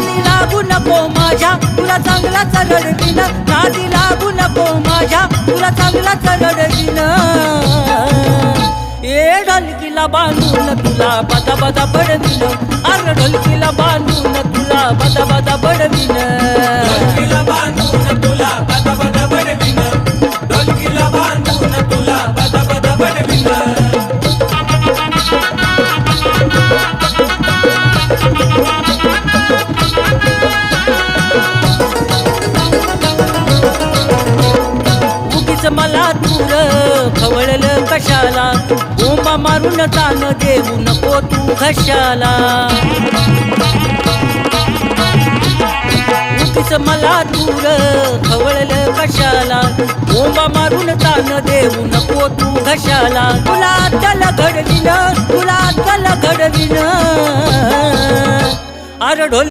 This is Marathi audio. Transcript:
नादी लागू नको माझ्या तुला चांगलाच रडवीन नादी लागू नको माझ्या तुला चांगलाच रडवीन ए ढोलकीला बांधून तुला बदा बदा बडवीन अरे ढोलकीला बांधून तुला बदा बदा बडवीन ढोलकीला बांधून तुला बदा बदा बडवीन ढोलकीला बांधून तुला बदा बदा बडवीन मला दूर खवळलं कशाला बोंबा मारून तान देऊ नको तू घशाला उगीच मला दूर खवळलं कशाला बोंबा मारून तान देऊ नको तू घशाला तुला अद्दल घडवीन तुला अद्दल घडवीन अरे ढोल